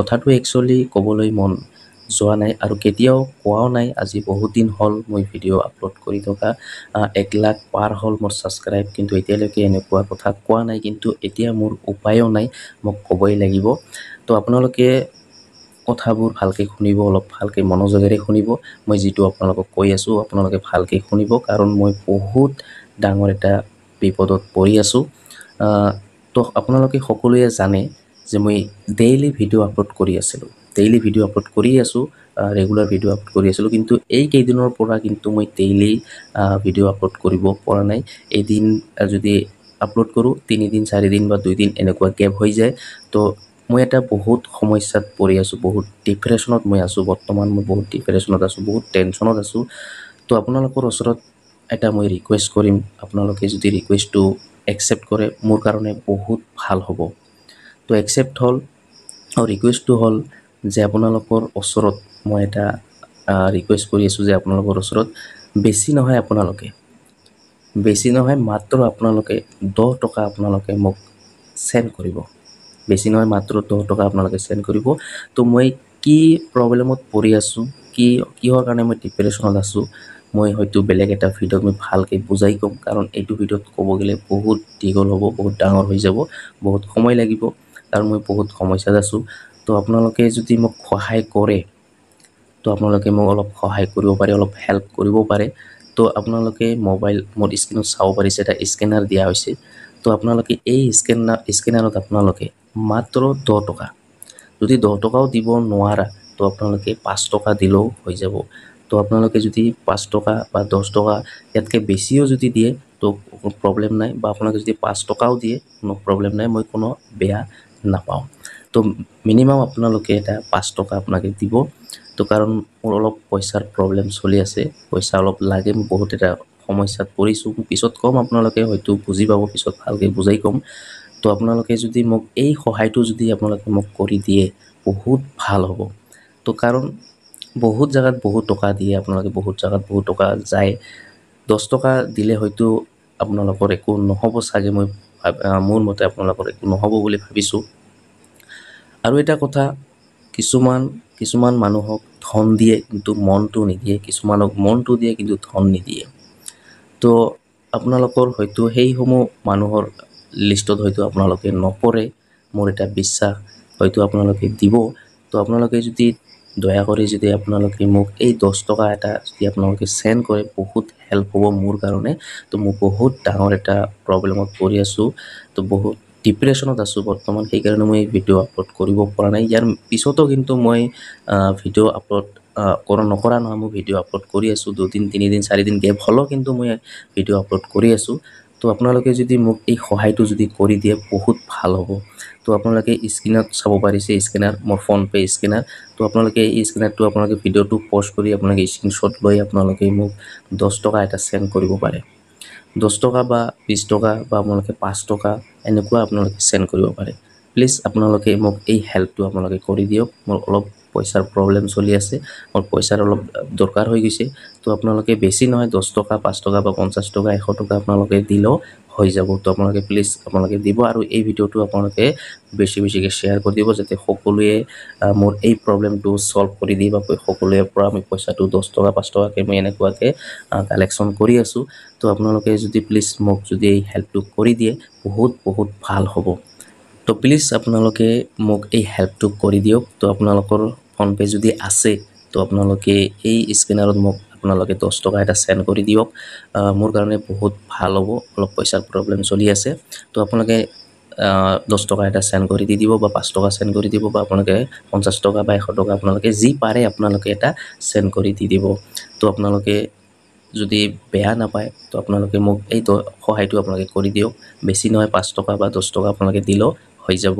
কথাটো একচুৱেলি ক'বলৈ মন যোৱা নাই আৰু কেতিয়াও কোৱাও নাই। আজি বহুত দিন হ'ল মই ভিডিঅ' আপলোড কৰি থকা, 1 লাখ পাৰ হ'ল মোৰ ছাবস্ক্ৰাইব, কিন্তু এতিয়ালৈকে এনেকুৱা কথা কোৱা নাই। কিন্তু এতিয়া মোৰ উপায়ো নাই, মোক ক'বই লাগিব। তো আপোনালোকে কথাবোৰ ভালকৈ শুনিব, অলপ ভালকৈ মনোযোগেৰে শুনিব। মই যিটো আপোনালোকক কৈ আছোঁ আপোনালোকে ভালকৈ শুনিব, কাৰণ মই বহুত ডাঙৰ এটা বিপদত পৰি আছোঁ। তো আপোনালোকে সকলোৱে জানে যে মই ডেইলি ভিডিঅ' আপলোড কৰি আছিলোঁ, ডেইলি ভিডিঅ' আপলোড কৰি আছোঁ, ৰেগুলাৰ ভিডিঅ' আপলোড কৰি আছিলোঁ। কিন্তু এই কেইদিনৰ পৰা কিন্তু মই ডেইলি ভিডিঅ' আপলোড কৰিব পৰা নাই। এদিন যদি আপলোড কৰোঁ, 3 দিন 4 দিন বা 2 দিন এনেকুৱা গেপ হৈ যায়। তো মই এটা বহুত সমস্যাত পৰি আছোঁ, বহুত ডিপ্ৰেশ্যনত মই আছোঁ। বৰ্তমান মই বহুত ডিপ্ৰেশ্যনত আছোঁ, বহুত টেনশ্যনত আছোঁ। তো আপোনালোকৰ ওচৰত এটা মই ৰিকুৱেষ্ট কৰিম, আপোনালোকে যদি ৰিকুৱেষ্টটো একচেপ্ট কৰে মোৰ কাৰণে বহুত ভাল হ'ব। তো একচেপ্ট হ'ল, আৰু ৰিকুৱেষ্টটো হ'ল যে আপোনালোকৰ ওচৰত মই এটা ৰিকুৱেষ্ট কৰি আছোঁ যে আপোনালোকৰ ওচৰত বেছি নহয়, মাত্ৰ আপোনালোকে 10 টকা আপোনালোকে মোক চেণ্ড কৰিব। বেছি নহয়, মাত্ৰ 10 টকা আপোনালোকে চেণ্ড কৰিব। তো মই কি প্ৰব্লেমত পৰি আছোঁ, কিহৰ কাৰণে মই ডিপ্ৰেশ্যনত আছোঁ, মই হয়তো বেলেগ এটা ভিডিঅ'ত মই ভালকৈ বুজাই ক'ম। কাৰণ এইটো ভিডিঅ'ত ক'ব গ'লে বহুত দীঘল হ'ব, বহুত ডাঙৰ হৈ যাব, বহুত সময় লাগিব, কাৰণ মই বহুত সমস্যাত আছোঁ। তো আপোনালোকে যদি মোক সহায় কৰে, তো আপোনালোকে মোক অলপ সহায় কৰিব পাৰে, অলপ হেল্প কৰিব পাৰে। তো আপোনালোকে মোৰ স্ক্ৰীণত চাব পাৰিছে, এটা স্কেনাৰ দিয়া হৈছে। তো আপোনালোকে এই স্কেনাৰত আপোনালোকে মাত্ৰ 10 টকা, যদি 10 টকাও দিব নোৱাৰা তো আপোনালোকে 5 টকা দিলেও হৈ যাব। তো আপোনালোকে যদি 5 টকা বা 10 টকা ইয়াতকৈ বেছিও যদি দিয়ে তো কোনো প্ৰব্লেম নাই, বা আপোনালোকে যদি 5 টকাও দিয়ে কোনো প্ৰব্লেম নাই, মই কোনো বেয়া নাপাওঁ। তো মিনিমাম আপোনালোকে এটা 5 টকা আপোনালোকে দিব। তো কাৰণ মোৰ অলপ পইচাৰ প্ৰব্লেম চলি আছে, পইচা অলপ লাগে, মই বহুত এটা সমস্যাত পৰিছোঁ। পিছত ক'ম, আপোনালোকে হয়তো বুজি পাব, পিছত ভালকৈ বুজাই ক'ম। তো আপোনালোকে যদি মোক এই সহায়টো যদি আপোনালোকে মোক কৰি দিয়ে বহুত ভাল হ'ব। তো কাৰণ বহুত জেগাত বহুত টকা দিয়ে, আপোনালোকে বহুত জেগাত বহুত টকা যায়। 10 টকা দিলে হয়তো আপোনালোকৰ একো নহ'ব চাগে, মোৰ মতে আপোনালোকৰ একো নহ'ব বুলি ভাবিছোঁ। আৰু এটা কথা, কিছুমান মানুহক ধন দিয়ে কিন্তু মনটো নিদিয়ে, কিছুমানক মনটো দিয়ে কিন্তু ধন নিদিয়ে। তো আপোনালোকৰ হয়তো সেইসমূহ মানুহৰ লিষ্টত হয়তো আপোনালোকে নপৰে, মোৰ এটা বিশ্বাস, হয়তো আপোনালোকে দিব। তো আপোনালোকে যদি দয়া কৰি যদি আপোনালোকে মোক এই 10 টকা এটা যদি আপোনালোকে চেণ্ড কৰে, বহুত হেল্প হ'ব মোৰ কাৰণে। তো মই বহুত ডাঙৰ এটা প্ৰব্লেমত পৰি আছোঁ, তো বহুত ডিপ্ৰেশ্যনত আছোঁ বৰ্তমান, সেইকাৰণে মই ভিডিঅ' আপলোড কৰিব পৰা নাই। ইয়াৰ পিছতো কিন্তু মই ভিডিঅ' আপলোড নকৰা নহয়, মই ভিডিঅ' আপলোড কৰি আছোঁ। 2 দিন 3 দিন 4 দিন গেপ হ'লেও কিন্তু মই ভিডিঅ' আপলোড কৰি আছোঁ। তো আপোনালোকে যদি মোক এই সহায়টো যদি কৰি দিয়ে বহুত ভাল হ'ব। তো আপোনালোকে স্ক্ৰীণত চাব পাৰিছে স্কেনাৰ, মোৰ ফোনপে স্কেনাৰ। তো আপোনালোকে এই স্কেনাৰটো আপোনালোকে ভিডিঅ'টো প'জ কৰি আপোনালোকে স্ক্ৰীণশ্বট লৈ আপোনালোকে মোক 10 টকা এটা চেণ্ড কৰিব পাৰে। 10 টকা বা 20 টকা বা আপোনালোকে 5 টকা এনেকুৱা আপোনালোকে চেণ্ড কৰিব পাৰে। প্লিজ আপোনালোকে মোক এই হেল্পটো আপোনালোকে কৰি দিয়ক। মোৰ অলপ পইচাৰ প্ৰব্লেম চলি আছে, মোৰ পইচাৰ অলপ দৰকাৰ হৈ গৈছে। তো আপোনালোকে বেছি নহয়, 10 টকা 5 টকা বা 50 টকা 100 টকা আপোনালোকে দিলেও হৈ যাব। তো আপোনালোকে প্লিজ আপোনালোকে দিব, আৰু এই ভিডিঅ'টো আপোনালোকে বেছিকৈ শ্বেয়াৰ কৰি দিব, যাতে সকলোৱে মোৰ এই প্ৰব্লেমটো ছল্ভ কৰি দিয়ে, বা সকলোৰে পৰা আমি পইচাটো 10 টকা 5 টকাকৈ মই এনেকুৱাকৈ কালেকশ্যন কৰি আছোঁ। তো আপোনালোকে যদি প্লিজ মোক যদি এই হেল্পটো কৰি দিয়ে বহুত ভাল হ'ব। তো প্লিজ আপোনালোকে মোক এই হেল্পটো কৰি দিয়ক। তো আপোনালোকৰ ফোনপে যদি আছে তো আপোনালোকে এই স্কেনাৰত মোক আপোনালোকে 10 টকা এটা চেণ্ড কৰি দিয়ক, মোৰ কাৰণে বহুত ভাল হ'ব। অলপ পইচাৰ প্ৰব্লেম চলি আছে, তো আপোনালোকে 10 টকা এটা চেণ্ড কৰি দি দিব, বা 5 টকা চেণ্ড কৰি দিব, বা আপোনালোকে 50 টকা বা 100 টকা আপোনালোকে যি পাৰে আপোনালোকে এটা চেণ্ড কৰি দি দিব। তো আপোনালোকে যদি বেয়া নাপায় তো আপোনালোকে মোক এই সহায়টো আপোনালোকে কৰি দিয়ক। বেছি নহয়, 5 টকা বা 10 টকা আপোনালোকে দিলেও হৈ যাব।